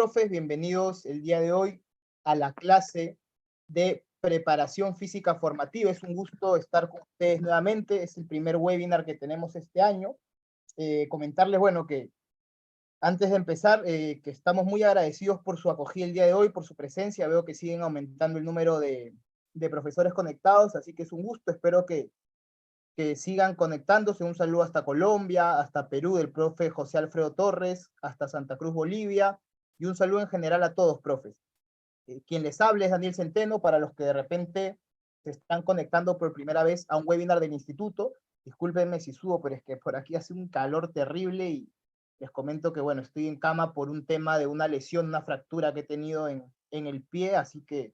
profes, bienvenidos el día de hoy a la clase de preparación física formativa. Es un gusto estar con ustedes nuevamente, es el primer webinar que tenemos este año. Comentarles, bueno, que antes de empezar, que estamos muy agradecidos por su acogida el día de hoy, por su presencia. Veo que siguen aumentando el número de profesores conectados, así que es un gusto. Espero que sigan conectándose. Un saludo hasta Colombia, hasta Perú, del profe José Alfredo Torres, hasta Santa Cruz, Bolivia, y un saludo en general a todos, profes. Quien les hable es Daniel Centeno, para los que de repente se están conectando por primera vez a un webinar del instituto. Discúlpenme si subo, pero es que por aquí hace un calor terrible y les comento que, bueno, estoy en cama por un tema de una lesión, una fractura que he tenido en el pie, así que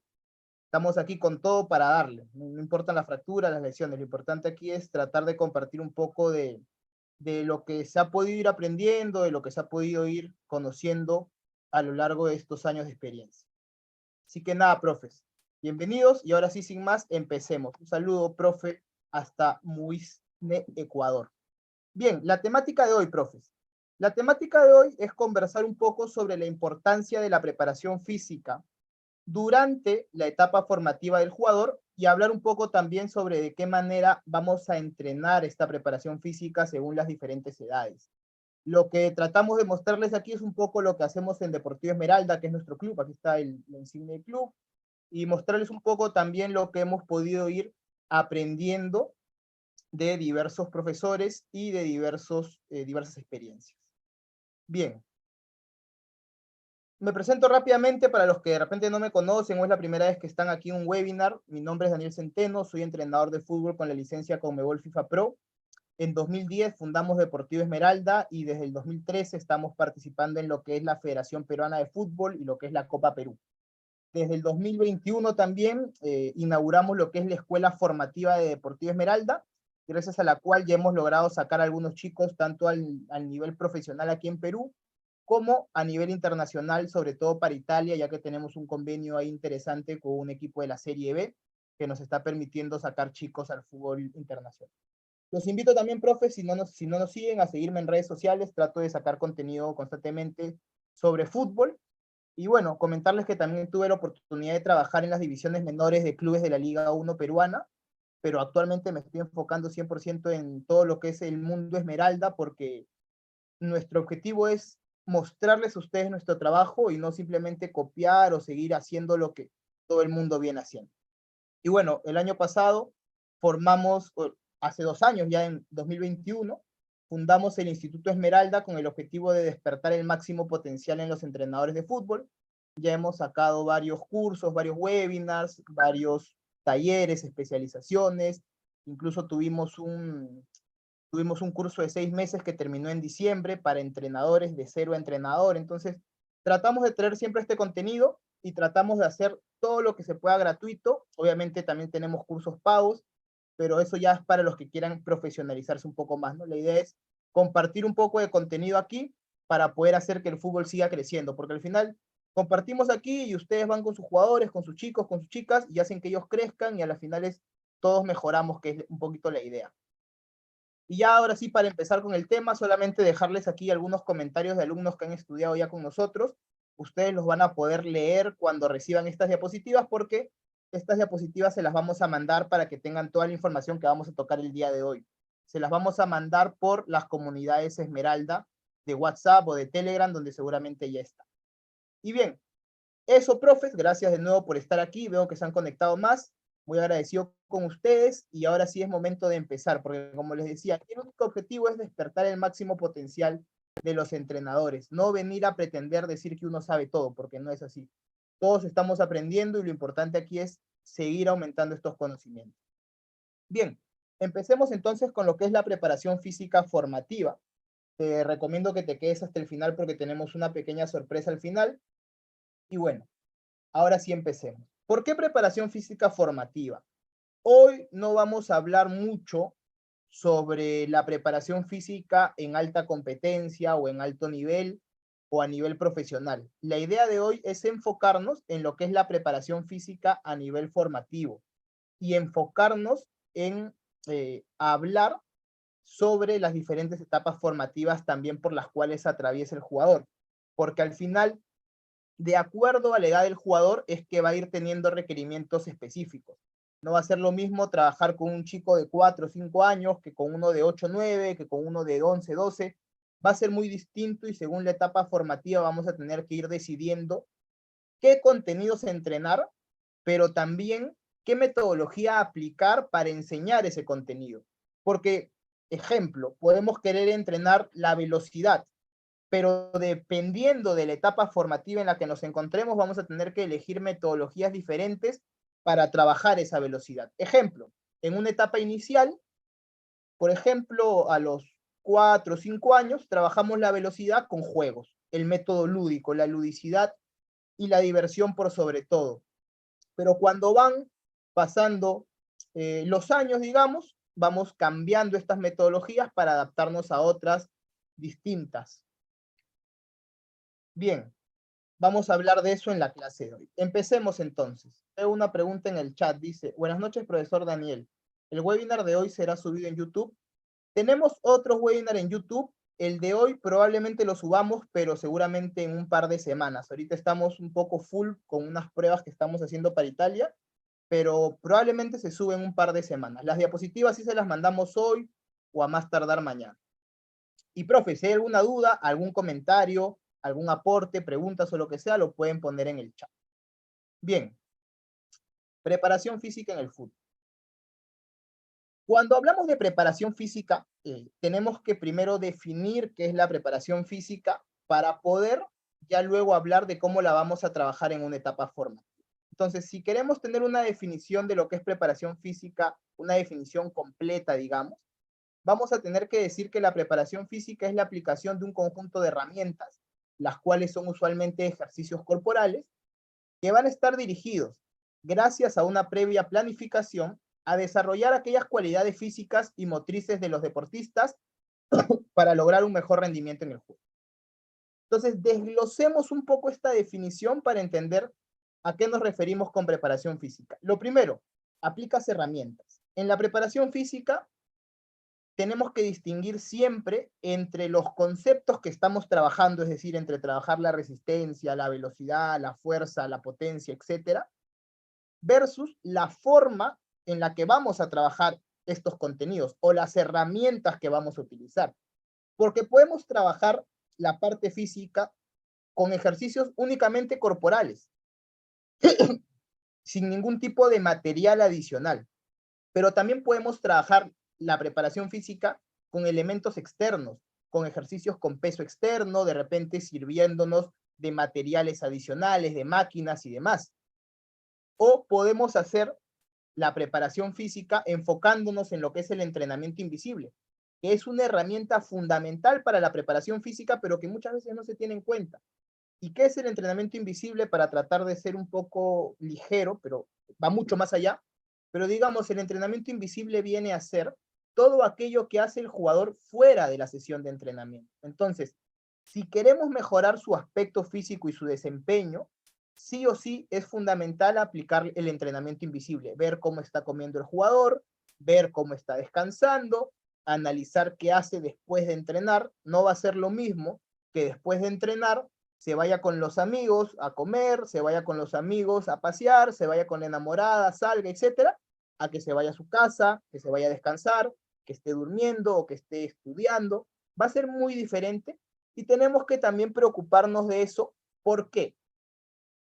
estamos aquí con todo para darle. No importan las fracturas, las lesiones, lo importante aquí es tratar de compartir un poco de lo que se ha podido ir aprendiendo, de lo que se ha podido ir conociendo a lo largo de estos años de experiencia. Así que nada, profes, bienvenidos y ahora sí, sin más, empecemos. Un saludo, profe, hasta Muisne, Ecuador. Bien, la temática de hoy, profes. La temática de hoy es conversar un poco sobre la importancia de la preparación física durante la etapa formativa del jugador y hablar un poco también sobre de qué manera vamos a entrenar esta preparación física según las diferentes edades. Lo que tratamos de mostrarles aquí es un poco lo que hacemos en Deportivo Esmeralda, que es nuestro club. Aquí está la insignia del club, y mostrarles un poco también lo que hemos podido ir aprendiendo de diversos profesores y de diversas experiencias. Bien, me presento rápidamente para los que de repente no me conocen o es la primera vez que están aquí en un webinar. Mi nombre es Daniel Centeno, soy entrenador de fútbol con la licencia Conmebol FIFA Pro. En 2010 fundamos Deportivo Esmeralda y desde el 2013 estamos participando en lo que es la Federación Peruana de Fútbol y lo que es la Copa Perú. Desde el 2021 también inauguramos lo que es la Escuela Formativa de Deportivo Esmeralda, gracias a la cual ya hemos logrado sacar a algunos chicos tanto al nivel profesional aquí en Perú, como a nivel internacional, sobre todo para Italia, ya que tenemos un convenio ahí interesante con un equipo de la Serie B, que nos está permitiendo sacar chicos al fútbol internacional. Los invito también, profe, si no nos siguen, a seguirme en redes sociales. Trato de sacar contenido constantemente sobre fútbol. Y bueno, comentarles que también tuve la oportunidad de trabajar en las divisiones menores de clubes de la Liga 1 peruana, pero actualmente me estoy enfocando 100% en todo lo que es el mundo Esmeralda, porque nuestro objetivo es mostrarles a ustedes nuestro trabajo y no simplemente copiar o seguir haciendo lo que todo el mundo viene haciendo. Y bueno, el año pasado formamos, hace 2 años, ya en 2021, fundamos el Instituto Esmeralda con el objetivo de despertar el máximo potencial en los entrenadores de fútbol. Ya hemos sacado varios cursos, varios webinars, varios talleres, especializaciones, incluso tuvimos un curso de 6 meses que terminó en diciembre para entrenadores de 0 a entrenador. Entonces, tratamos de traer siempre este contenido y tratamos de hacer todo lo que se pueda gratuito. Obviamente también tenemos cursos pagos, pero eso ya es para los que quieran profesionalizarse un poco más, ¿no? La idea es compartir un poco de contenido aquí para poder hacer que el fútbol siga creciendo, porque al final compartimos aquí y ustedes van con sus jugadores, con sus chicos, con sus chicas y hacen que ellos crezcan y a las finales todos mejoramos, que es un poquito la idea. Y ya ahora sí, para empezar con el tema, solamente dejarles aquí algunos comentarios de alumnos que han estudiado ya con nosotros. Ustedes los van a poder leer cuando reciban estas diapositivas, porque estas diapositivas se las vamos a mandar para que tengan toda la información que vamos a tocar el día de hoy. Se las vamos a mandar por las comunidades Esmeralda de WhatsApp o de Telegram, donde seguramente ya está. Y bien, eso, profes, gracias de nuevo por estar aquí. Veo que se han conectado más. Muy agradecido con ustedes y ahora sí es momento de empezar, porque como les decía, el único objetivo es despertar el máximo potencial de los entrenadores, no venir a pretender decir que uno sabe todo, porque no es así. Todos estamos aprendiendo y lo importante aquí es seguir aumentando estos conocimientos. Bien, empecemos entonces con lo que es la preparación física formativa. Te recomiendo que te quedes hasta el final porque tenemos una pequeña sorpresa al final. Y bueno, ahora sí empecemos. ¿Por qué preparación física formativa? Hoy no vamos a hablar mucho sobre la preparación física en alta competencia o en alto nivel o a nivel profesional. La idea de hoy es enfocarnos en lo que es la preparación física a nivel formativo y enfocarnos en hablar sobre las diferentes etapas formativas también por las cuales atraviesa el jugador. Porque al final de acuerdo a la edad del jugador, es que va a ir teniendo requerimientos específicos. No va a ser lo mismo trabajar con un chico de 4 o 5 años que con uno de 8 o 9, que con uno de 11, 12. Va a ser muy distinto y según la etapa formativa vamos a tener que ir decidiendo qué contenidos entrenar, pero también qué metodología aplicar para enseñar ese contenido. Porque, ejemplo, podemos querer entrenar la velocidad, pero dependiendo de la etapa formativa en la que nos encontremos, vamos a tener que elegir metodologías diferentes para trabajar esa velocidad. Ejemplo, en una etapa inicial, por ejemplo, a los 4 o 5 años, trabajamos la velocidad con juegos, el método lúdico, la ludicidad y la diversión por sobre todo. Pero cuando van pasando los años, digamos, vamos cambiando estas metodologías para adaptarnos a otras distintas. Bien, vamos a hablar de eso en la clase de hoy. Empecemos entonces. Tengo una pregunta en el chat, dice, buenas noches, profesor Daniel. ¿El webinar de hoy será subido en YouTube? Tenemos otro webinar en YouTube. El de hoy probablemente lo subamos, pero seguramente en un par de semanas. Ahorita estamos un poco full con unas pruebas que estamos haciendo para Italia, pero probablemente se sube en un par de semanas. Las diapositivas sí se las mandamos hoy o a más tardar mañana. Y profe, si hay alguna duda, algún comentario, algún aporte, preguntas o lo que sea, lo pueden poner en el chat. Bien, preparación física en el fútbol. Cuando hablamos de preparación física, tenemos que primero definir qué es la preparación física para poder ya luego hablar de cómo la vamos a trabajar en una etapa formativa. Entonces, si queremos tener una definición de lo que es preparación física, una definición completa, digamos, vamos a tener que decir que la preparación física es la aplicación de un conjunto de herramientas, las cuales son usualmente ejercicios corporales, que van a estar dirigidos, gracias a una previa planificación, a desarrollar aquellas cualidades físicas y motrices de los deportistas para lograr un mejor rendimiento en el juego. Entonces, desglosemos un poco esta definición para entender a qué nos referimos con preparación física. Lo primero, aplicas herramientas. En la preparación física, tenemos que distinguir siempre entre los conceptos que estamos trabajando, es decir, entre trabajar la resistencia, la velocidad, la fuerza, la potencia, etcétera, versus la forma en la que vamos a trabajar estos contenidos o las herramientas que vamos a utilizar. Porque podemos trabajar la parte física con ejercicios únicamente corporales, sin ningún tipo de material adicional. Pero también podemos trabajar la preparación física con elementos externos, con ejercicios con peso externo, de repente sirviéndonos de materiales adicionales, de máquinas y demás. O podemos hacer la preparación física enfocándonos en lo que es el entrenamiento invisible, que es una herramienta fundamental para la preparación física, pero que muchas veces no se tiene en cuenta. ¿Y qué es el entrenamiento invisible? Para tratar de ser un poco ligero, pero va mucho más allá. Pero digamos, el entrenamiento invisible viene a ser todo aquello que hace el jugador fuera de la sesión de entrenamiento. Entonces, si queremos mejorar su aspecto físico y su desempeño, sí o sí es fundamental aplicar el entrenamiento invisible, ver cómo está comiendo el jugador, ver cómo está descansando, analizar qué hace después de entrenar. No va a ser lo mismo que después de entrenar se vaya con los amigos a comer, se vaya con los amigos a pasear, se vaya con la enamorada, salga, etcétera, a que se vaya a su casa, que se vaya a descansar, que esté durmiendo o que esté estudiando. Va a ser muy diferente y tenemos que también preocuparnos de eso. ¿Por qué?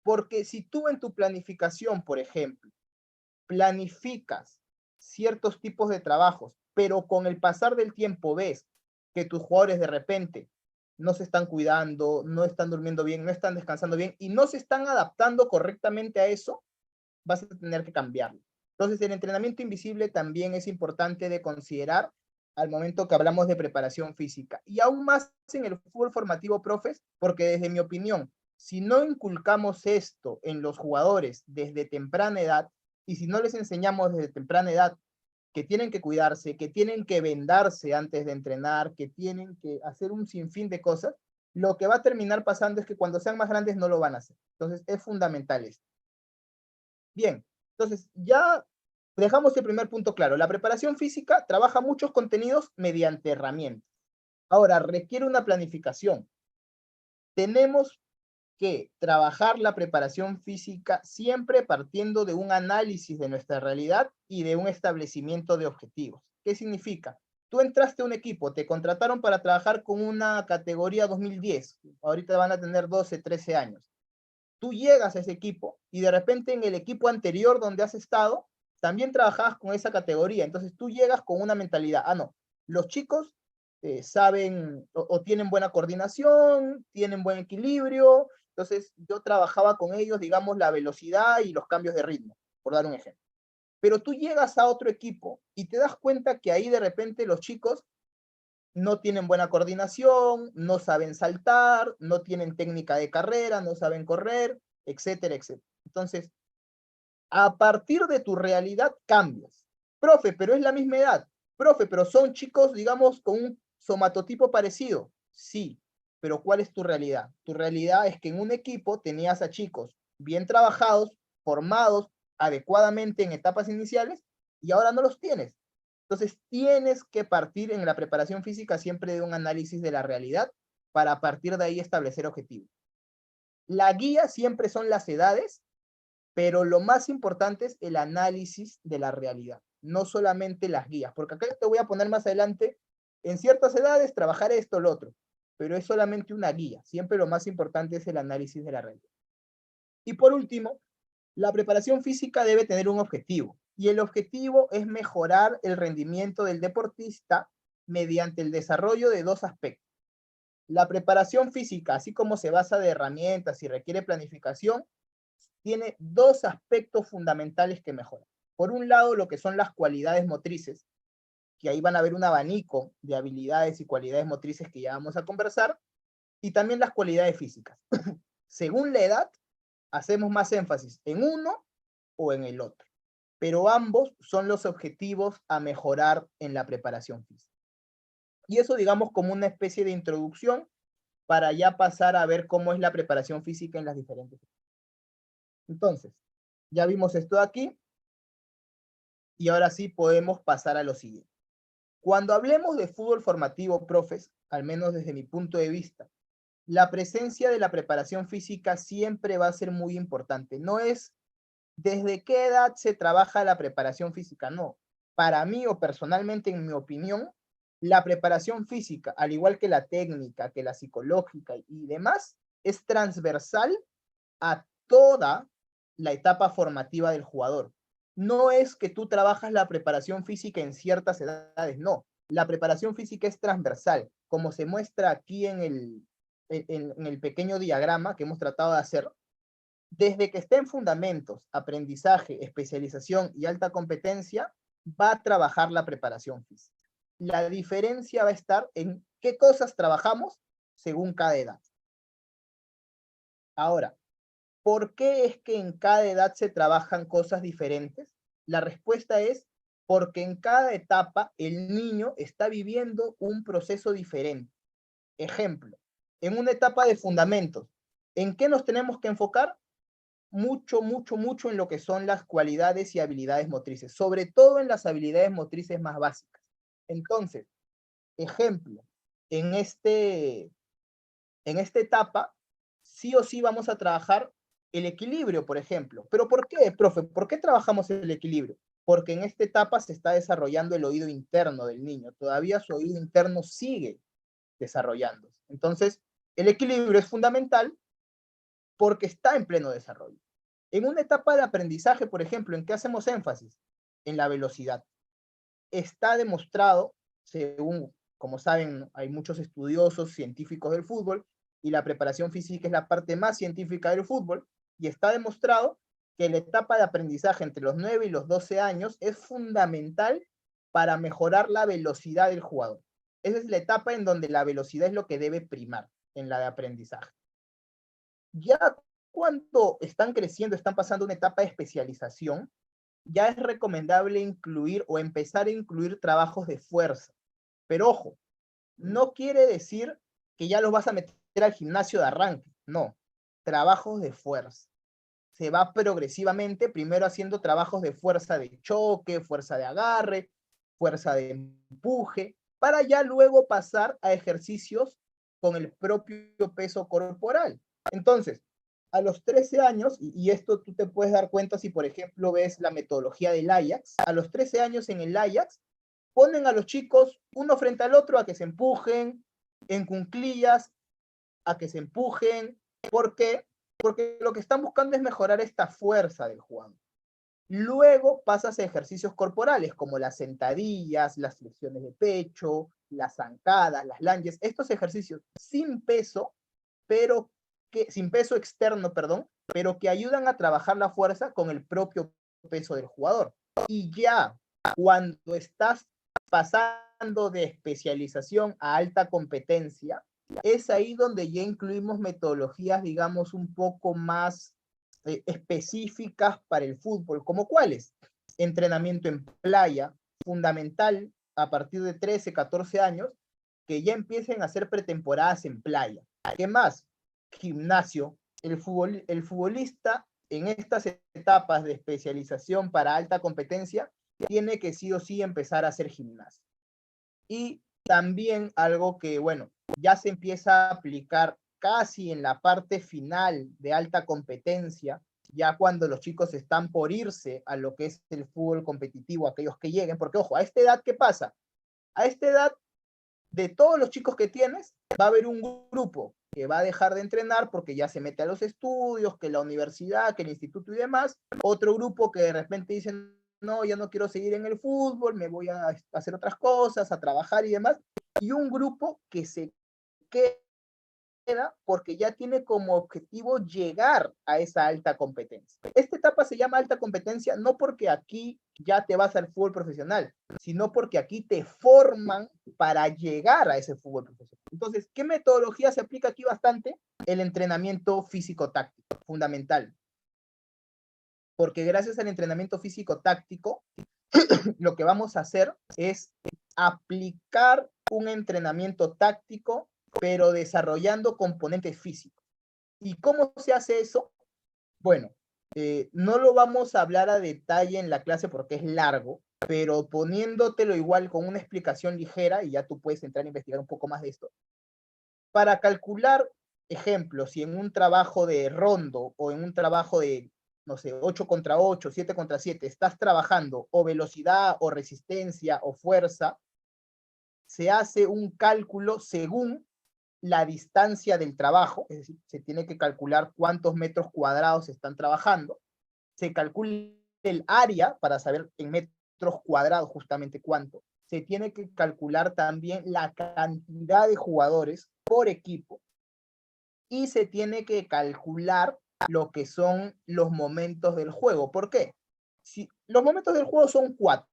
Porque si tú en tu planificación, por ejemplo, planificas ciertos tipos de trabajos, pero con el pasar del tiempo ves que tus jugadores de repente no se están cuidando, no están durmiendo bien, no están descansando bien y no se están adaptando correctamente a eso, vas a tener que cambiarlo. Entonces, el entrenamiento invisible también es importante de considerar al momento que hablamos de preparación física. Y aún más en el fútbol formativo, profes, porque desde mi opinión, si no inculcamos esto en los jugadores desde temprana edad, y si no les enseñamos desde temprana edad que tienen que cuidarse, que tienen que vendarse antes de entrenar, que tienen que hacer un sinfín de cosas, lo que va a terminar pasando es que cuando sean más grandes no lo van a hacer. Entonces, es fundamental esto. Bien, entonces ya dejamos el primer punto claro. La preparación física trabaja muchos contenidos mediante herramientas. Ahora, requiere una planificación. Tenemos que trabajar la preparación física siempre partiendo de un análisis de nuestra realidad y de un establecimiento de objetivos. ¿Qué significa? Tú entraste a un equipo, te contrataron para trabajar con una categoría 2010, ahorita van a tener 12, 13 años. Tú llegas a ese equipo y de repente en el equipo anterior donde has estado, también trabajabas con esa categoría. Entonces tú llegas con una mentalidad, no, los chicos saben o tienen buena coordinación, tienen buen equilibrio, entonces yo trabajaba con ellos, digamos, la velocidad y los cambios de ritmo, por dar un ejemplo. Pero tú llegas a otro equipo y te das cuenta que ahí de repente los chicos no tienen buena coordinación, no saben saltar, no tienen técnica de carrera, no saben correr, etcétera, etcétera. Entonces, a partir de tu realidad cambias. Profe, pero es la misma edad. Profe, pero son chicos, digamos, con un somatotipo parecido. Sí, pero ¿cuál es tu realidad? Tu realidad es que en un equipo tenías a chicos bien trabajados, formados adecuadamente en etapas iniciales, y ahora no los tienes. Entonces, tienes que partir en la preparación física siempre de un análisis de la realidad para a partir de ahí establecer objetivos. La guía siempre son las edades, pero lo más importante es el análisis de la realidad, no solamente las guías, porque acá te voy a poner más adelante, en ciertas edades, trabajar esto, lo otro, pero es solamente una guía. Siempre lo más importante es el análisis de la realidad. Y por último, la preparación física debe tener un objetivo, y el objetivo es mejorar el rendimiento del deportista mediante el desarrollo de dos aspectos. La preparación física, así como se basa de herramientas y requiere planificación, tiene dos aspectos fundamentales que mejoran. Por un lado, lo que son las cualidades motrices, que ahí van a ver un abanico de habilidades y cualidades motrices que ya vamos a conversar, y también las cualidades físicas. Según la edad, hacemos más énfasis en uno o en el otro, pero ambos son los objetivos a mejorar en la preparación física. Y eso, digamos, como una especie de introducción para ya pasar a ver cómo es la preparación física en las diferentes. Entonces, ya vimos esto de aquí, y ahora sí podemos pasar a lo siguiente. Cuando hablemos de fútbol formativo, profes, al menos desde mi punto de vista, la presencia de la preparación física siempre va a ser muy importante. No es desde qué edad se trabaja la preparación física, no. Para mí o personalmente, en mi opinión, la preparación física, al igual que la técnica, que la psicológica y demás, es transversal a toda la etapa formativa del jugador. No es que tú trabajas la preparación física en ciertas edades, no. La preparación física es transversal, como se muestra aquí en el pequeño diagrama que hemos tratado de hacer. Desde que esté en fundamentos, aprendizaje, especialización y alta competencia, va a trabajar la preparación física. La diferencia va a estar en qué cosas trabajamos según cada edad. Ahora, ¿por qué es que en cada edad se trabajan cosas diferentes? La respuesta es porque en cada etapa el niño está viviendo un proceso diferente. Ejemplo, en una etapa de fundamentos, ¿en qué nos tenemos que enfocar? Mucho, mucho, mucho en lo que son las cualidades y habilidades motrices, sobre todo en las habilidades motrices más básicas. Entonces, ejemplo, en, en esta etapa, sí o sí vamos a trabajar el equilibrio, por ejemplo. ¿Pero por qué, profe? ¿Por qué trabajamos el equilibrio? Porque en esta etapa se está desarrollando el oído interno del niño. Todavía su oído interno sigue desarrollándose. Entonces, el equilibrio es fundamental porque está en pleno desarrollo. En una etapa de aprendizaje, por ejemplo, ¿en qué hacemos énfasis? En la velocidad. Está demostrado, según, como saben, hay muchos estudiosos científicos del fútbol, y la preparación física es la parte más científica del fútbol, y está demostrado que la etapa de aprendizaje entre los 9 y los 12 años es fundamental para mejorar la velocidad del jugador. Esa es la etapa en donde la velocidad es lo que debe primar en la de aprendizaje. Ya cuando están creciendo, están pasando una etapa de especialización, ya es recomendable incluir o empezar a incluir trabajos de fuerza. Pero ojo, no quiere decir que ya los vas a meter al gimnasio de arranque, no, trabajos de fuerza. Se va progresivamente, primero haciendo trabajos de fuerza de choque, fuerza de agarre, fuerza de empuje, para ya luego pasar a ejercicios con el propio peso corporal. Entonces, a los 13 años, y esto tú te puedes dar cuenta si, por ejemplo, ves la metodología del Ajax, a los 13 años en el Ajax, ponen a los chicos uno frente al otro a que se empujen, en cuclillas, a que se empujen. ¿Por qué? Porque lo que están buscando es mejorar esta fuerza del jugador. Luego pasas a ejercicios corporales, como las sentadillas, las flexiones de pecho, las zancadas, las lunges, estos ejercicios sin peso, pero sin peso externo, perdón, pero que ayudan a trabajar la fuerza con el propio peso del jugador. Y ya cuando estás pasando de especialización a alta competencia, es ahí donde ya incluimos metodologías, digamos, un poco más específicas para el fútbol, como cuáles: entrenamiento en playa, fundamental a partir de 13, 14 años, que ya empiecen a hacer pretemporadas en playa. ¿Qué más? Gimnasio. El futbolista en estas etapas de especialización para alta competencia tiene que sí o sí empezar a hacer gimnasio. Y también algo que, bueno, ya se empieza a aplicar casi en la parte final de alta competencia, ya cuando los chicos están por irse a lo que es el fútbol competitivo, aquellos que lleguen, porque ojo, a esta edad, ¿qué pasa? A esta edad, de todos los chicos que tienes, va a haber un grupo que va a dejar de entrenar porque ya se mete a los estudios, que la universidad, que el instituto y demás, otro grupo que de repente dicen, no, ya no quiero seguir en el fútbol, me voy a hacer otras cosas, a trabajar y demás, y un grupo que se queda porque ya tiene como objetivo llegar a esa alta competencia. Esta etapa se llama alta competencia no porque aquí ya te vas al fútbol profesional, sino porque aquí te forman para llegar a ese fútbol profesional. Entonces, ¿qué metodología se aplica aquí bastante? El entrenamiento físico-táctico, fundamental. Porque gracias al entrenamiento físico-táctico, lo que vamos a hacer es aplicar un entrenamiento táctico, pero desarrollando componentes físicos. ¿Y cómo se hace eso? Bueno, no lo vamos a hablar a detalle en la clase porque es largo, pero poniéndotelo igual con una explicación ligera, y ya tú puedes entrar a investigar un poco más de esto. Para calcular, ejemplo, si en un trabajo de rondo o en un trabajo de, no sé, 8 contra 8, 7 contra 7, estás trabajando o velocidad o resistencia o fuerza, se hace un cálculo según la distancia del trabajo, es decir, se tiene que calcular cuántos metros cuadrados están trabajando, se calcula el área para saber en metros cuadrados justamente cuánto, se tiene que calcular también la cantidad de jugadores por equipo y se tiene que calcular lo que son los momentos del juego. ¿Por qué? Si, los momentos del juego son 4.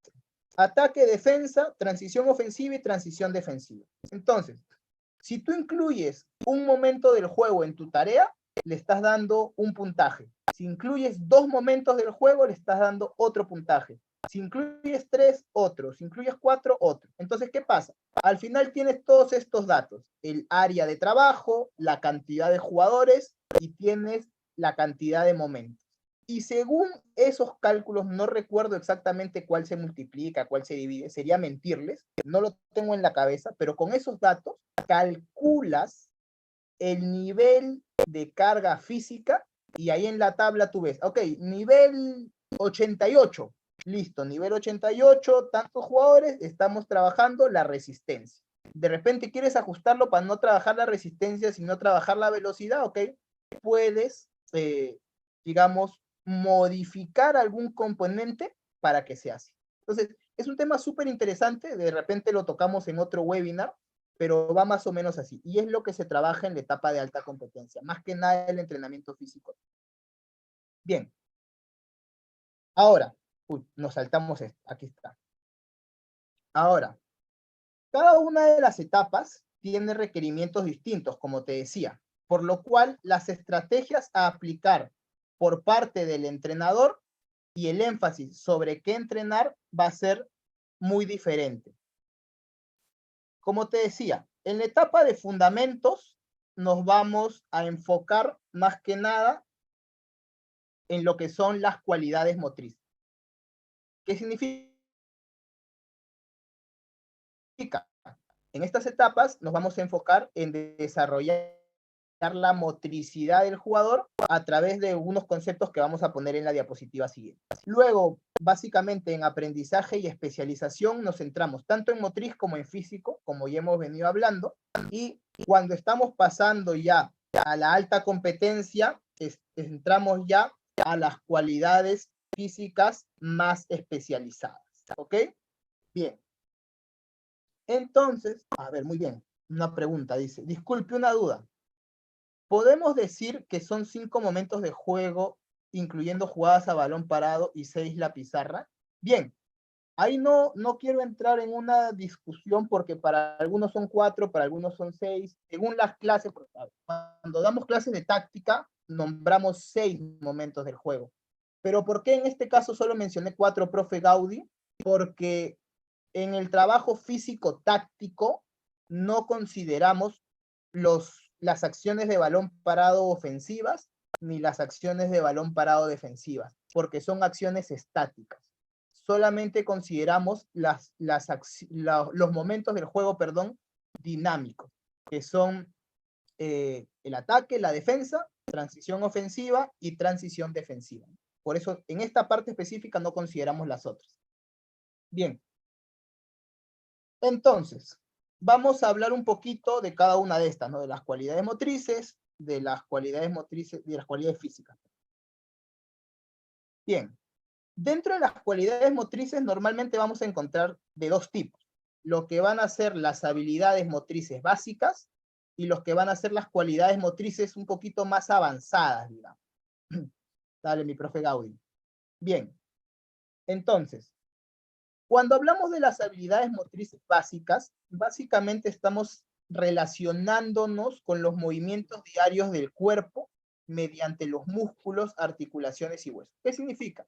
Ataque, defensa, transición ofensiva y transición defensiva. Entonces, si tú incluyes un momento del juego en tu tarea, le estás dando un puntaje. Si incluyes 2 momentos del juego, le estás dando otro puntaje. Si incluyes 3, otro. Si incluyes 4, otro. Entonces, ¿qué pasa? Al final tienes todos estos datos. El área de trabajo, la cantidad de jugadores y tienes la cantidad de momentos. Y según esos cálculos, no recuerdo exactamente cuál se multiplica, cuál se divide, sería mentirles, no lo tengo en la cabeza, pero con esos datos calculas el nivel de carga física y ahí en la tabla tú ves, ok, nivel 88, listo, nivel 88, tantos jugadores, estamos trabajando la resistencia. De repente quieres ajustarlo para no trabajar la resistencia, sino trabajar la velocidad, ok, puedes, digamos, modificar algún componente para que sea así. Entonces, es un tema súper interesante, de repente lo tocamos en otro webinar, pero va más o menos así. Y es lo que se trabaja en la etapa de alta competencia, más que nada el entrenamiento físico. Bien. Ahora, nos saltamos esto, aquí está. Ahora, cada una de las etapas tiene requerimientos distintos, como te decía, por lo cual las estrategias a aplicar por parte del entrenador y el énfasis sobre qué entrenar va a ser muy diferente. Como te decía, en la etapa de fundamentos nos vamos a enfocar más que nada en lo que son las cualidades motrices. ¿Qué significa? En estas etapas nos vamos a enfocar en desarrollar la motricidad del jugador a través de unos conceptos que vamos a poner en la diapositiva siguiente. Luego, básicamente en aprendizaje y especialización nos centramos tanto en motriz como en físico, como ya hemos venido hablando, y cuando estamos pasando ya a la alta competencia, entramos ya a las cualidades físicas más especializadas, ¿ok? Bien. Entonces, a ver, muy bien, una pregunta, dice, disculpe una duda. ¿Podemos decir que son 5 momentos de juego, incluyendo jugadas a balón parado y 6 la pizarra? Bien, ahí no quiero entrar en una discusión porque para algunos son 4, para algunos son 6, según las clases. Cuando damos clases de táctica, nombramos 6 momentos del juego. Pero ¿por qué en este caso solo mencioné 4, profe Gaudí? Porque en el trabajo físico táctico no consideramos las acciones de balón parado ofensivas ni las acciones de balón parado defensivas, porque son acciones estáticas. Solamente consideramos los momentos del juego, perdón, dinámicos, que son el ataque, la defensa, transición ofensiva y transición defensiva. Por eso, en esta parte específica no consideramos las otras. Bien. Entonces, vamos a hablar un poquito de cada una de estas, ¿no? De las cualidades motrices, de las cualidades físicas. Bien. Dentro de las cualidades motrices normalmente vamos a encontrar de 2 tipos. Lo que van a ser las habilidades motrices básicas y los que van a ser las cualidades motrices un poquito más avanzadas, digamos. Dale, mi profe Gaudí. Bien. Entonces, cuando hablamos de las habilidades motrices básicas, básicamente estamos relacionándonos con los movimientos diarios del cuerpo mediante los músculos, articulaciones y huesos. ¿Qué significa?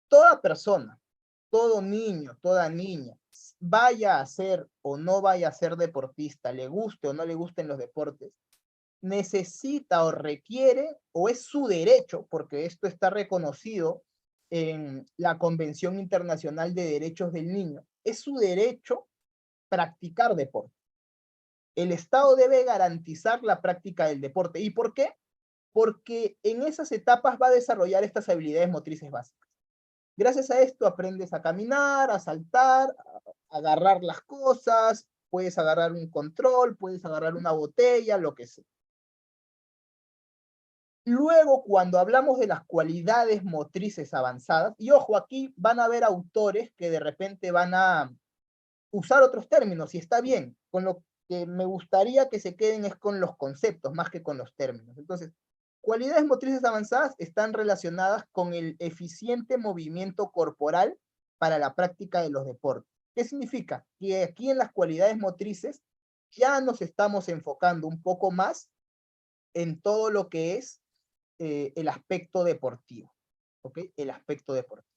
Toda persona, todo niño, toda niña, vaya a ser o no vaya a ser deportista, le guste o no le gusten los deportes, necesita o requiere, o es su derecho, porque esto está reconocido en la Convención Internacional de Derechos del Niño, es su derecho practicar deporte. El Estado debe garantizar la práctica del deporte. ¿Y por qué? Porque en esas etapas va a desarrollar estas habilidades motrices básicas. Gracias a esto aprendes a caminar, a saltar, a agarrar las cosas, puedes agarrar un control, puedes agarrar una botella, lo que sea. Luego, cuando hablamos de las cualidades motrices avanzadas, y ojo, aquí van a haber autores que de repente van a usar otros términos, y está bien, con lo que me gustaría que se queden es con los conceptos, más que con los términos. Entonces, cualidades motrices avanzadas están relacionadas con el eficiente movimiento corporal para la práctica de los deportes. ¿Qué significa? Que aquí en las cualidades motrices ya nos estamos enfocando un poco más en todo lo que es el aspecto deportivo, ¿ok? El aspecto deportivo.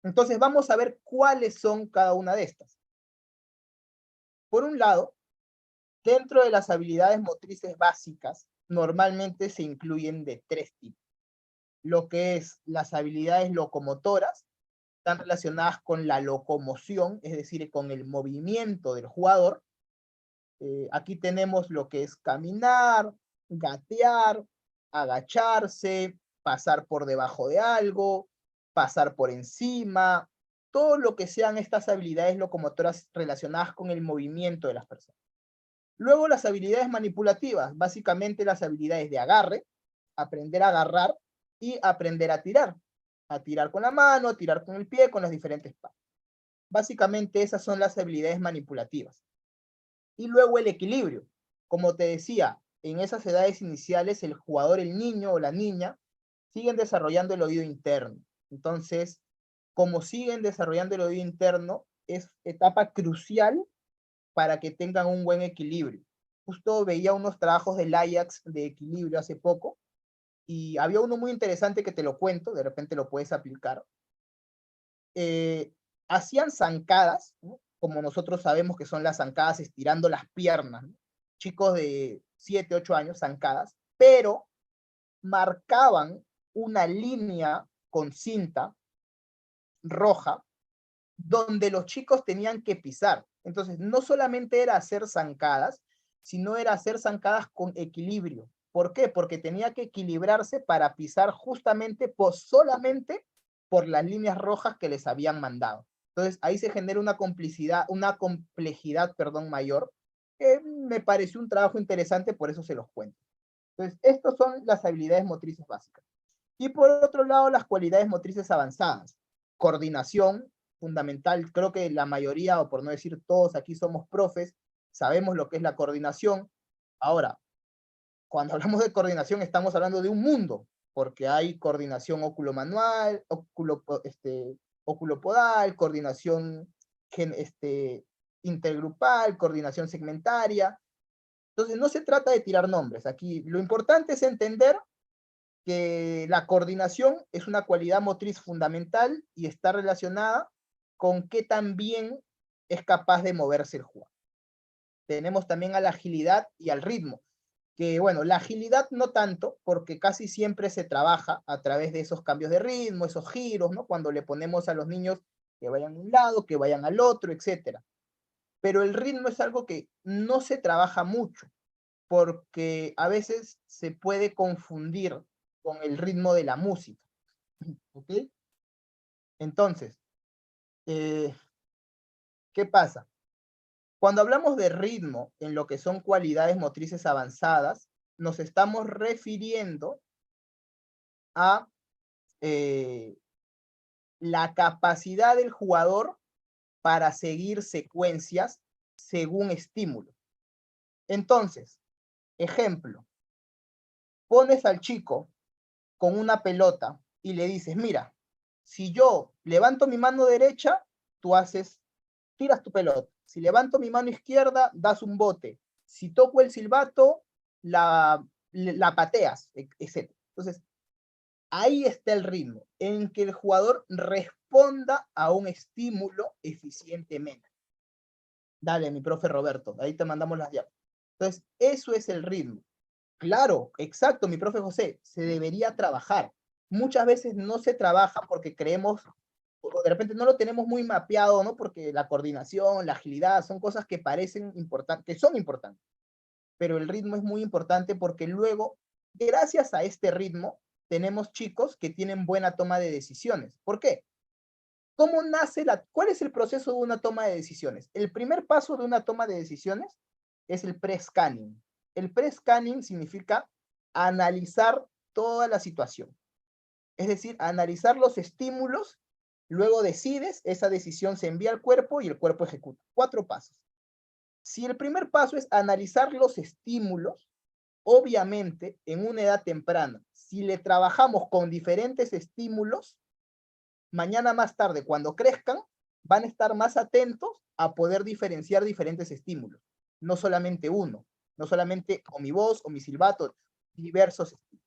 Entonces vamos a ver cuáles son cada una de estas. Por un lado, dentro de las habilidades motrices básicas, normalmente se incluyen de 3 tipos. Lo que es las habilidades locomotoras, están relacionadas con la locomoción, es decir, con el movimiento del jugador. Aquí tenemos lo que es caminar, gatear, agacharse, pasar por debajo de algo, pasar por encima, todo lo que sean estas habilidades locomotoras relacionadas con el movimiento de las personas. Luego las habilidades manipulativas, básicamente las habilidades de agarre, aprender a agarrar y aprender a tirar con la mano, a tirar con el pie, con las diferentes partes. Básicamente esas son las habilidades manipulativas. Y luego el equilibrio. Como te decía, en esas edades iniciales el jugador, el niño o la niña, siguen desarrollando el oído interno. Entonces, como siguen desarrollando el oído interno, es etapa crucial para que tengan un buen equilibrio. Justo veía unos trabajos del Ajax de equilibrio hace poco, y había uno muy interesante que te lo cuento, de repente lo puedes aplicar. Hacían zancadas, ¿no? Como nosotros sabemos que son las zancadas estirando las piernas, ¿no? Chicos de 7, 8 años, zancadas, pero marcaban una línea con cinta roja donde los chicos tenían que pisar. Entonces, no solamente era hacer zancadas, sino era hacer zancadas con equilibrio. ¿Por qué? Porque tenía que equilibrarse para pisar justamente solamente por las líneas rojas que les habían mandado. Entonces ahí se genera una complejidad, perdón, mayor, que me pareció un trabajo interesante, por eso se los cuento. Entonces, estas son las habilidades motrices básicas. Y por otro lado, las cualidades motrices avanzadas. Coordinación, fundamental. Creo que la mayoría, o por no decir todos aquí somos profes, sabemos lo que es la coordinación. Ahora, cuando hablamos de coordinación estamos hablando de un mundo, porque hay coordinación óculo-manual, óculo-podal, coordinación intergrupal, coordinación segmentaria. Entonces no se trata de tirar nombres. Aquí lo importante es entender que la coordinación es una cualidad motriz fundamental y está relacionada con qué tan bien es capaz de moverse el jugador. Tenemos también a la agilidad y al ritmo, que bueno, la agilidad no tanto, porque casi siempre se trabaja a través de esos cambios de ritmo, esos giros, ¿no? Cuando le ponemos a los niños que vayan a un lado, que vayan al otro, etc. Pero el ritmo es algo que no se trabaja mucho, porque a veces se puede confundir con el ritmo de la música. ¿Ok? Entonces, ¿qué pasa? Cuando hablamos de ritmo en lo que son cualidades motrices avanzadas, nos estamos refiriendo a la capacidad del jugador para seguir secuencias según estímulo. Entonces, ejemplo, pones al chico con una pelota y le dices, mira, si yo levanto mi mano derecha, tú tiras tu pelota. Si levanto mi mano izquierda, das un bote. Si toco el silbato, la pateas, etc. Entonces, ahí está el ritmo, en que el jugador responda a un estímulo eficientemente. Dale, mi profe Roberto, ahí te mandamos las llaves. Entonces, eso es el ritmo. Claro, exacto, mi profe José, se debería trabajar. Muchas veces no se trabaja porque creemos, o de repente no lo tenemos muy mapeado, ¿no? Porque la coordinación, la agilidad, son cosas que parecen importantes, que son importantes. Pero el ritmo es muy importante porque luego, gracias a este ritmo, tenemos chicos que tienen buena toma de decisiones. ¿Por qué? ¿Cómo nace cuál es el proceso de una toma de decisiones? El primer paso de una toma de decisiones es el pre-scanning. El pre-scanning significa analizar toda la situación. Es decir, analizar los estímulos, luego decides, esa decisión se envía al cuerpo y el cuerpo ejecuta. 4 pasos. Si el primer paso es analizar los estímulos, obviamente en una edad temprana, si le trabajamos con diferentes estímulos, mañana más tarde, cuando crezcan, van a estar más atentos a poder diferenciar diferentes estímulos. No solamente uno, no solamente o mi voz o mi silbato, diversos estímulos.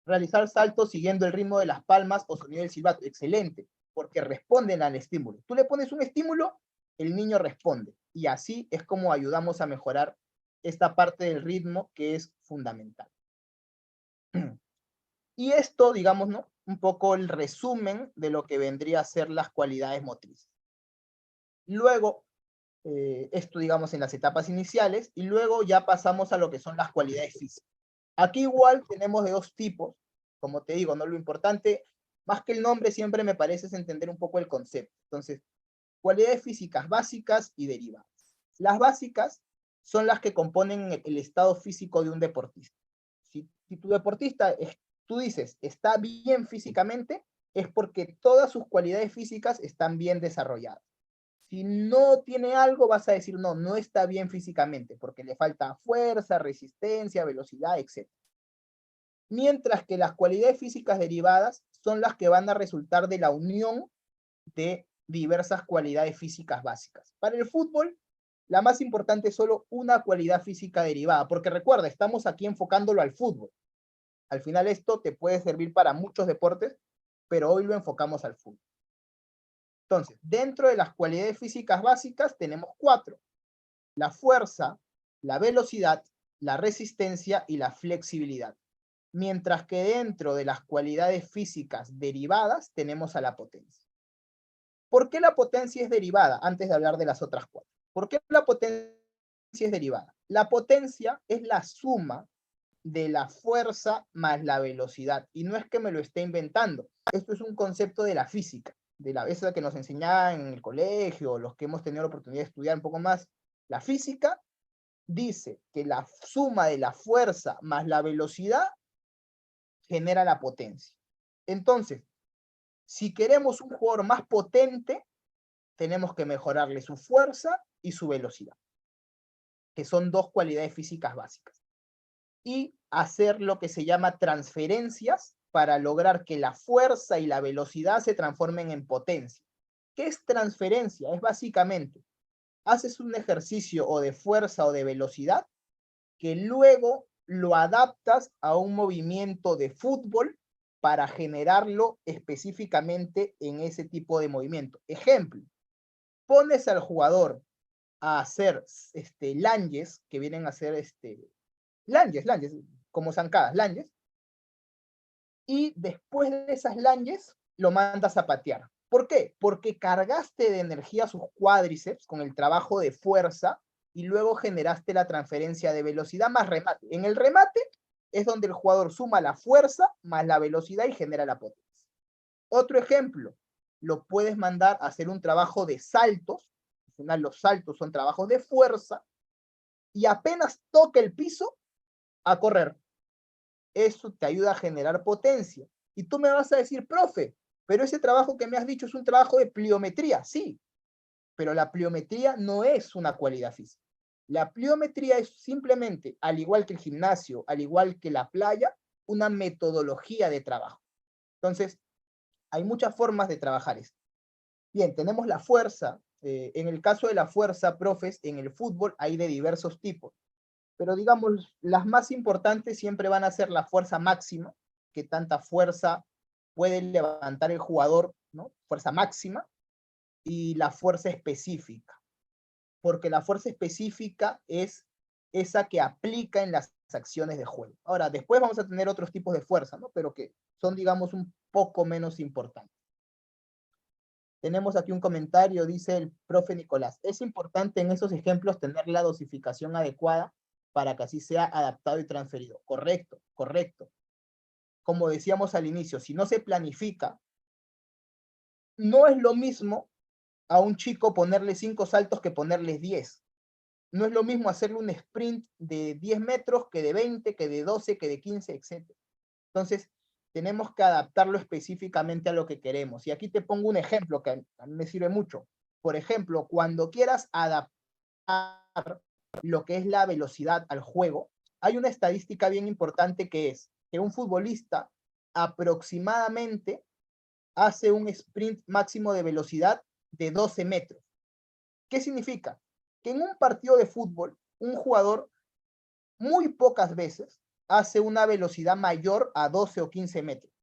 Realizar saltos siguiendo el ritmo de las palmas o sonido del silbato, excelente, porque responden al estímulo. Tú le pones un estímulo, el niño responde. Y así es como ayudamos a mejorar esta parte del ritmo que es fundamental. Y esto, digamos, ¿no? Un poco el resumen de lo que vendría a ser las cualidades motrices. Luego, esto digamos en las etapas iniciales, y luego ya pasamos a lo que son las cualidades físicas. Aquí igual tenemos de 2 tipos, como te digo, ¿no? Lo importante, más que el nombre, siempre me parece es entender un poco el concepto. Entonces, cualidades físicas básicas y derivadas. Las básicas son las que componen el estado físico de un deportista. Si tu deportista, tú dices, está bien físicamente, es porque todas sus cualidades físicas están bien desarrolladas. Si no tiene algo, vas a decir, no, no está bien físicamente, porque le falta fuerza, resistencia, velocidad, etc. Mientras que las cualidades físicas derivadas son las que van a resultar de la unión de diversas cualidades físicas básicas. Para el fútbol, la más importante es solo una cualidad física derivada, porque recuerda, estamos aquí enfocándolo al fútbol. Al final esto te puede servir para muchos deportes, pero hoy lo enfocamos al fútbol. Entonces, dentro de las cualidades físicas básicas tenemos 4. La fuerza, la velocidad, la resistencia y la flexibilidad. Mientras que dentro de las cualidades físicas derivadas tenemos a la potencia. ¿Por qué la potencia es derivada? Antes de hablar de las otras 4. ¿Por qué la potencia es derivada? La potencia es la suma de la fuerza más la velocidad. Y no es que me lo esté inventando. Esto es un concepto de la física, esa que nos enseñaban en el colegio, los que hemos tenido la oportunidad de estudiar un poco más. La física dice que la suma de la fuerza más la velocidad genera la potencia. Entonces, si queremos un jugador más potente, tenemos que mejorarle su fuerza y su velocidad, que son dos cualidades físicas básicas. Y hacer lo que se llama transferencias para lograr que la fuerza y la velocidad se transformen en potencia. ¿Qué es transferencia? Es básicamente, haces un ejercicio o de fuerza o de velocidad que luego lo adaptas a un movimiento de fútbol para generarlo específicamente en ese tipo de movimiento. Ejemplo, pones al jugador a hacer lunges, que vienen a ser lunges, como zancadas, lunges, y después de esas lunges lo mandas a patear. ¿Por qué? Porque cargaste de energía sus cuádriceps con el trabajo de fuerza y luego generaste la transferencia de velocidad más remate. En el remate es donde el jugador suma la fuerza más la velocidad y genera la potencia. Otro ejemplo, lo puedes mandar a hacer un trabajo de saltos. Al final los saltos son trabajos de fuerza y apenas toca el piso, a correr. Eso te ayuda a generar potencia. Y tú me vas a decir, profe, pero ese trabajo que me has dicho es un trabajo de pliometría. Sí, pero la pliometría no es una cualidad física. La pliometría es simplemente, al igual que el gimnasio, al igual que la playa, una metodología de trabajo. Entonces, hay muchas formas de trabajar esto. Bien, tenemos la fuerza. En el caso de la fuerza, profes, en el fútbol hay de diversos tipos. Pero digamos, las más importantes siempre van a ser la fuerza máxima, que tanta fuerza puede levantar el jugador, ¿no? Fuerza máxima, y la fuerza específica, porque la fuerza específica es esa que aplica en las acciones de juego. Ahora, después vamos a tener otros tipos de fuerza, ¿no? Pero que son, digamos, un poco menos importantes. Tenemos aquí un comentario, dice el profe Nicolás. Es importante en esos ejemplos tener la dosificación adecuada para que así sea adaptado y transferido. Correcto, correcto. Como decíamos al inicio, si no se planifica, no es lo mismo a un chico ponerle 5 saltos que ponerles 10. No es lo mismo hacerle un sprint de 10 metros que de 20, que de 12, que de 15, etc. Entonces, tenemos que adaptarlo específicamente a lo que queremos. Y aquí te pongo un ejemplo que a mí me sirve mucho. Por ejemplo, cuando quieras adaptar lo que es la velocidad al juego, hay una estadística bien importante que es que un futbolista aproximadamente hace un sprint máximo de velocidad de 12 metros. ¿Qué significa? Que en un partido de fútbol, un jugador muy pocas veces hace una velocidad mayor a 12 o 15 metros.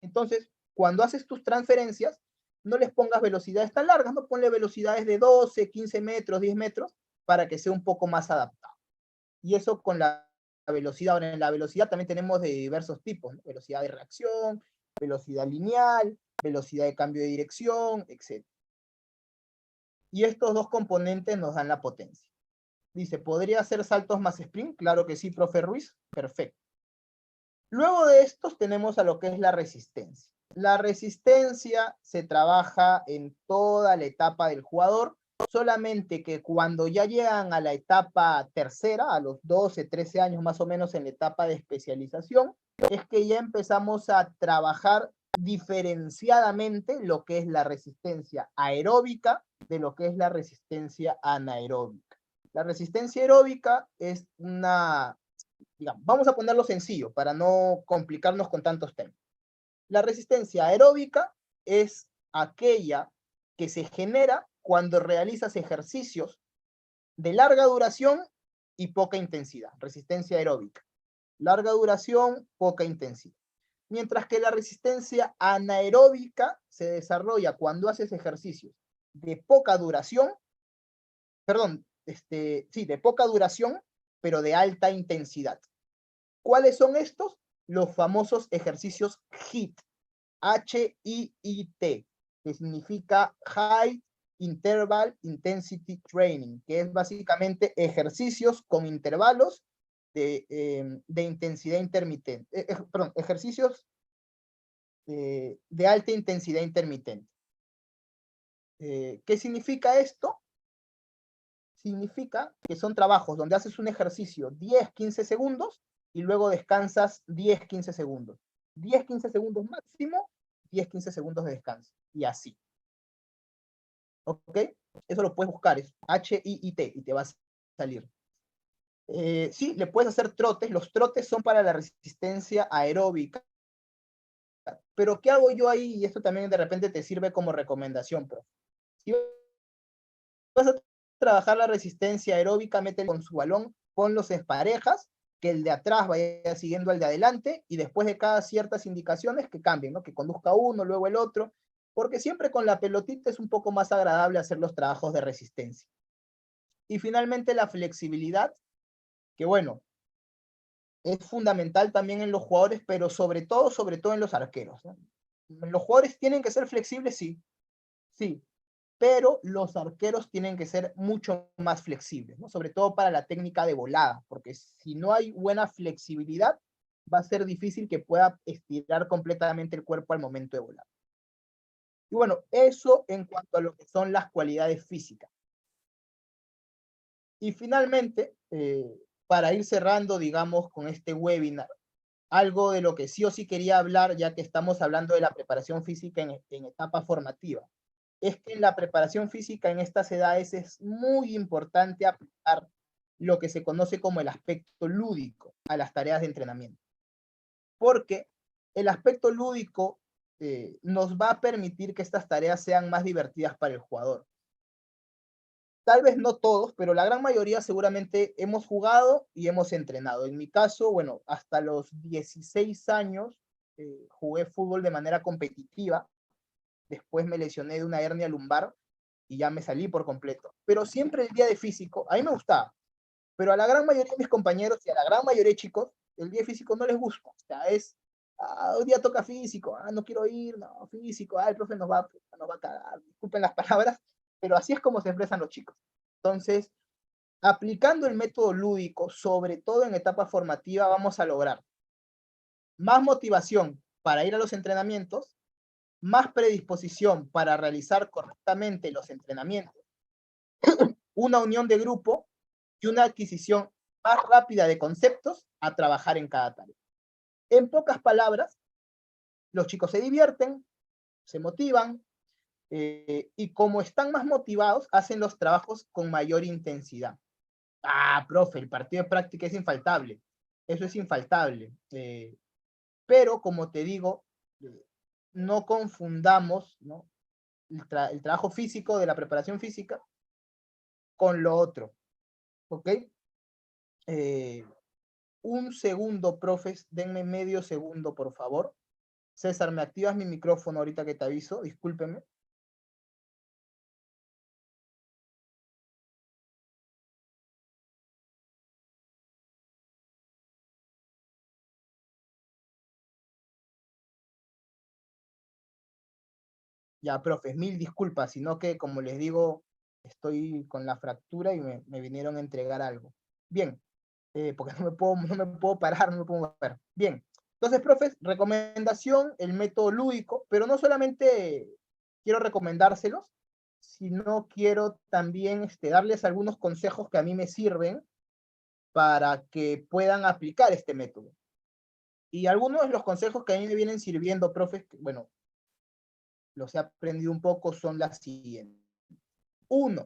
Entonces, cuando haces tus transferencias, no les pongas velocidades tan largas, no ponle velocidades de 12, 15 metros, 10 metros, para que sea un poco más adaptado. Y eso con la velocidad. Ahora, en la velocidad también tenemos de diversos tipos, ¿no? Velocidad de reacción, velocidad lineal, velocidad de cambio de dirección, etc. Y estos dos componentes nos dan la potencia. Dice, ¿podría hacer saltos más sprint? Claro que sí, profe Ruiz. Perfecto. Luego de estos tenemos a lo que es la resistencia. La resistencia se trabaja en toda la etapa del jugador, solamente que cuando ya llegan a la etapa tercera, a los 12, 13 años más o menos en la etapa de especialización, es que ya empezamos a trabajar diferenciadamente lo que es la resistencia aeróbica de lo que es la resistencia anaeróbica. La resistencia aeróbica es una, digamos, vamos a ponerlo sencillo para no complicarnos con tantos temas. La resistencia aeróbica es aquella que se genera cuando realizas ejercicios de larga duración y poca intensidad. Resistencia aeróbica. Larga duración, poca intensidad. Mientras que la resistencia anaeróbica se desarrolla cuando haces ejercicios de poca duración, perdón, de poca duración, pero de alta intensidad. ¿Cuáles son estos? Los famosos ejercicios HIIT, H-I-I-T, que significa High Interval Intensity Training, que es básicamente ejercicios con intervalos de intensidad intermitente, perdón, ejercicios de alta intensidad intermitente. ¿Qué significa esto? Significa que son trabajos donde haces un ejercicio 10-15 segundos y luego descansas 10-15 segundos. 10-15 segundos máximo, 10-15 segundos de descanso. Y así. ¿Ok? Eso lo puedes buscar, es HIIT, y te va a salir. Sí, le puedes hacer trotes. Los trotes son para la resistencia aeróbica. Pero ¿qué hago yo ahí? Y esto también de repente te sirve como recomendación, profe. Si vas a trabajar la resistencia aeróbica, métele con su balón, ponlos en parejas, que el de atrás vaya siguiendo al de adelante, y después de cada ciertas indicaciones que cambien, ¿no? Que conduzca uno, luego el otro, porque siempre con la pelotita es un poco más agradable hacer los trabajos de resistencia. Y finalmente la flexibilidad, que bueno, es fundamental también en los jugadores, pero sobre todo en los arqueros, ¿no? Los jugadores tienen que ser flexibles, sí, sí, pero los arqueros tienen que ser mucho más flexibles, ¿no? Sobre todo para la técnica de volada, porque si no hay buena flexibilidad, va a ser difícil que pueda estirar completamente el cuerpo al momento de volar. Y bueno, eso en cuanto a lo que son las cualidades físicas. Y finalmente, para ir cerrando, digamos, con este webinar, algo de lo que sí o sí quería hablar, ya que estamos hablando de la preparación física en etapa formativa, es que en la preparación física en estas edades es muy importante aplicar lo que se conoce como el aspecto lúdico a las tareas de entrenamiento. Porque el aspecto lúdico nos va a permitir que estas tareas sean más divertidas para el jugador. Tal vez no todos, pero la gran mayoría seguramente hemos jugado y hemos entrenado. En mi caso, bueno, hasta los 16 años jugué fútbol de manera competitiva. Después me lesioné de una hernia lumbar y ya me salí por completo. Pero siempre el día de físico, a mí me gustaba, pero a la gran mayoría de mis compañeros y a la gran mayoría de chicos, el día de físico no les gusta. O sea, es, hoy día toca físico, no quiero ir, no, físico, el profe nos va a cagar, disculpen las palabras, pero así es como se expresan los chicos. Entonces, aplicando el método lúdico, sobre todo en etapa formativa, vamos a lograr más motivación para ir a los entrenamientos, más predisposición para realizar correctamente los entrenamientos, una unión de grupo y una adquisición más rápida de conceptos a trabajar en cada tarea. En pocas palabras, los chicos se divierten, se motivan, y como están más motivados, hacen los trabajos con mayor intensidad. Profe, el partido de práctica es infaltable. Eso es infaltable. Pero, como te digo, no confundamos, ¿no? El trabajo físico de la preparación física con lo otro. ¿Ok? Un segundo, profes, denme medio segundo, por favor. César, ¿me activas mi micrófono ahorita que te aviso? Discúlpeme. Ya, profes, mil disculpas, sino que, como les digo, estoy con la fractura y me vinieron a entregar algo. Bien, porque no me puedo parar, no me puedo mover. Bien, entonces, profes, recomendación, el método lúdico, pero no solamente quiero recomendárselos, sino quiero también darles algunos consejos que a mí me sirven para que puedan aplicar este método. Y algunos de los consejos que a mí me vienen sirviendo, profes, que, bueno, los he aprendido un poco, son las siguientes. Uno,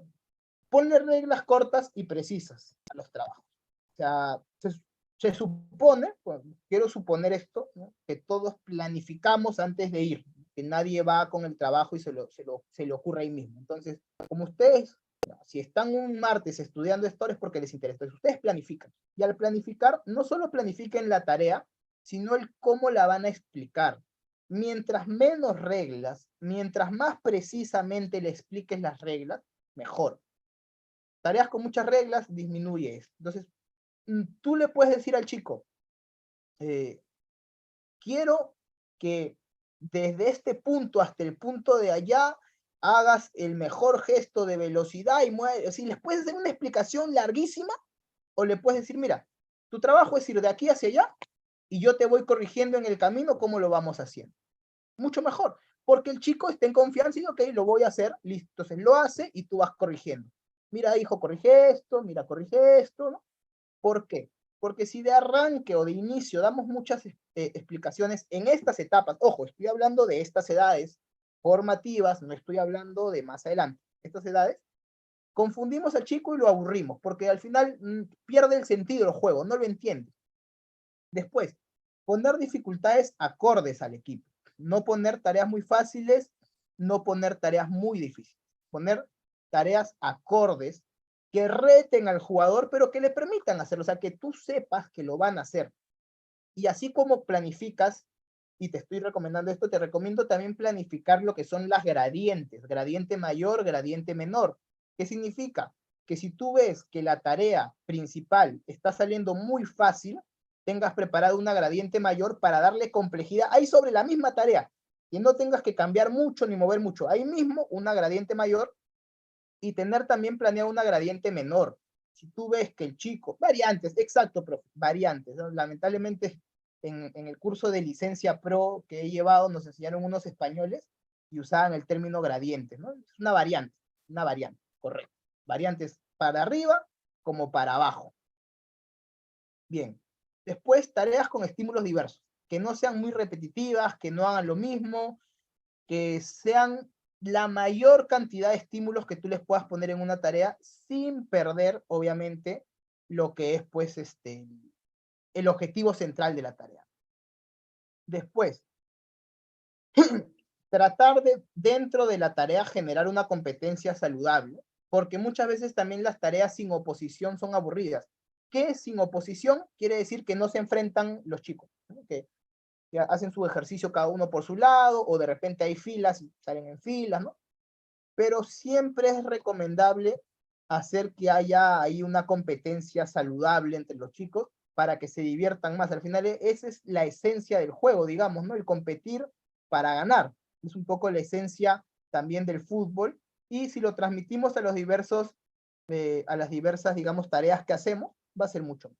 ponle reglas cortas y precisas a los trabajos. O sea, se supone, pues, quiero suponer esto, ¿no? Que todos planificamos antes de ir, que nadie va con el trabajo y se le ocurre ahí mismo. Entonces, como ustedes, si están un martes estudiando esto es porque les interesa. Entonces, ustedes planifican. Y al planificar, no solo planifiquen la tarea, sino el cómo la van a explicar. Mientras menos reglas, mientras más precisamente le expliques las reglas, mejor. Tareas con muchas reglas disminuye esto. Entonces, tú le puedes decir al chico, quiero que desde este punto hasta el punto de allá hagas el mejor gesto de velocidad y mueve, si les puedes hacer una explicación larguísima, o le puedes decir, mira, tu trabajo es ir de aquí hacia allá, y yo te voy corrigiendo en el camino cómo lo vamos haciendo. Mucho mejor, porque el chico está en confianza y ok, lo voy a hacer, listo, entonces lo hace y tú vas corrigiendo. Mira, hijo, corrige esto, mira, corrige esto, ¿no? ¿Por qué? Porque si de arranque o de inicio damos muchas explicaciones en estas etapas, ojo, estoy hablando de estas edades formativas, no estoy hablando de más adelante, estas edades, confundimos al chico y lo aburrimos, porque al final pierde el sentido del juego, no lo entiende. Después, poner dificultades acordes al equipo, no poner tareas muy fáciles, no poner tareas muy difíciles, poner tareas acordes que reten al jugador, pero que le permitan hacerlo, o sea, que tú sepas que lo van a hacer. Y así como planificas, y te estoy recomendando esto, te recomiendo también planificar lo que son las gradientes, gradiente mayor, gradiente menor. ¿Qué significa? Que si tú ves que la tarea principal está saliendo muy fácil, tengas preparado una gradiente mayor para darle complejidad ahí sobre la misma tarea, y no tengas que cambiar mucho ni mover mucho. Ahí mismo una gradiente mayor y tener también planeado una gradiente menor. Si tú ves que el chico, variantes, exacto, profe, variantes, ¿no? Lamentablemente en el curso de licencia pro que he llevado nos enseñaron unos españoles y usaban el término gradiente, ¿no? Es una variante, correcto. Variantes para arriba como para abajo. Bien. Después, tareas con estímulos diversos, que no sean muy repetitivas, que no hagan lo mismo, que sean la mayor cantidad de estímulos que tú les puedas poner en una tarea sin perder, obviamente, lo que es, pues, el objetivo central de la tarea. Después, tratar de, dentro de la tarea, generar una competencia saludable, porque muchas veces también las tareas sin oposición son aburridas. ¿Qué sin oposición? Quiere decir que no se enfrentan los chicos, ¿no? Que hacen su ejercicio cada uno por su lado, o de repente hay filas y salen en filas, ¿no? Pero siempre es recomendable hacer que haya ahí una competencia saludable entre los chicos para que se diviertan más. Al final esa es la esencia del juego, digamos, ¿no? El competir para ganar. Es un poco la esencia también del fútbol. Y si lo transmitimos a los diversos, a las diversas, digamos, tareas que hacemos, va a ser mucho.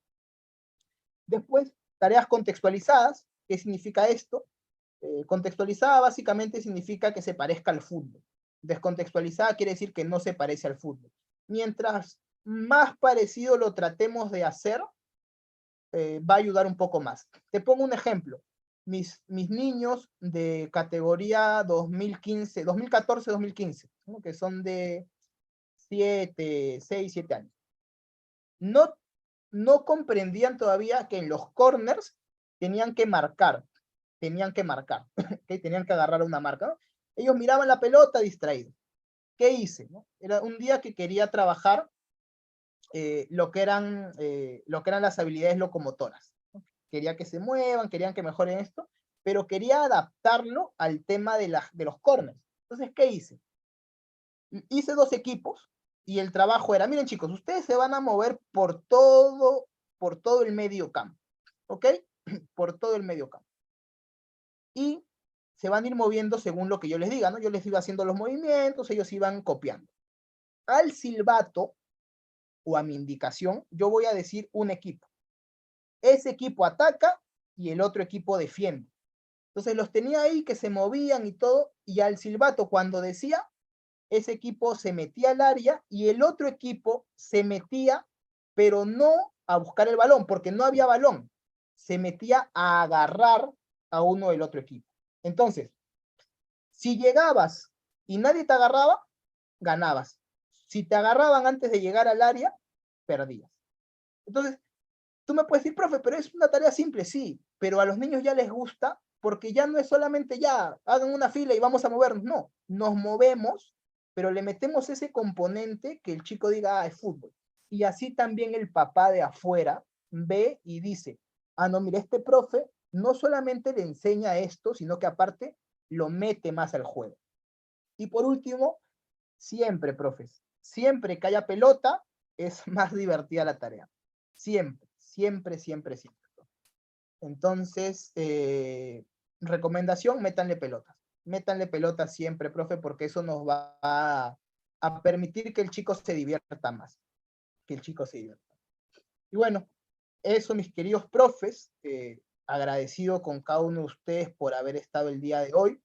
Después, tareas contextualizadas. ¿Qué significa esto? Contextualizada básicamente significa que se parezca al fútbol. Descontextualizada quiere decir que no se parece al fútbol. Mientras más parecido lo tratemos de hacer, va a ayudar un poco más. Te pongo un ejemplo. Mis niños de categoría 2015, 2014-2015, ¿no? Que son de 6, 7 años. No comprendían todavía que en los corners tenían que marcar, ¿okay? Tenían que agarrar una marca, ¿no? Ellos miraban la pelota distraídos. ¿Qué hice? ¿No? Era un día que quería trabajar lo que eran las habilidades locomotoras, ¿no? Quería que se muevan, querían que mejoren esto, pero quería adaptarlo al tema de los corners. Entonces, ¿qué hice? Hice 2 equipos y el trabajo era, miren chicos, ustedes se van a mover por todo el medio campo, ¿ok? Por todo el medio campo. Y se van a ir moviendo según lo que yo les diga, ¿no? Yo les iba haciendo los movimientos, ellos iban copiando. Al silbato o a mi indicación, yo voy a decir un equipo. Ese equipo ataca y el otro equipo defiende. Entonces los tenía ahí que se movían y todo, y al silbato cuando decía, ese equipo se metía al área y el otro equipo se metía, pero no a buscar el balón, porque no había balón. Se metía a agarrar a uno del otro equipo. Entonces, si llegabas y nadie te agarraba, ganabas. Si te agarraban antes de llegar al área, perdías. Entonces, tú me puedes decir, profe, pero es una tarea simple, sí, pero a los niños ya les gusta porque ya no es solamente ya, hagan una fila y vamos a movernos, no, nos movemos, pero le metemos ese componente que el chico diga, es fútbol. Y así también el papá de afuera ve y dice, no, mira, este profe no solamente le enseña esto, sino que aparte lo mete más al juego. Y por último, siempre, profes, siempre que haya pelota, es más divertida la tarea. Siempre, siempre, siempre, siempre. Entonces, recomendación, métanle pelotas. métanle pelota siempre, profe, porque eso nos va a permitir que el chico se divierta más, que el chico se divierta. Y bueno, eso, mis queridos profes, agradecido con cada uno de ustedes por haber estado el día de hoy.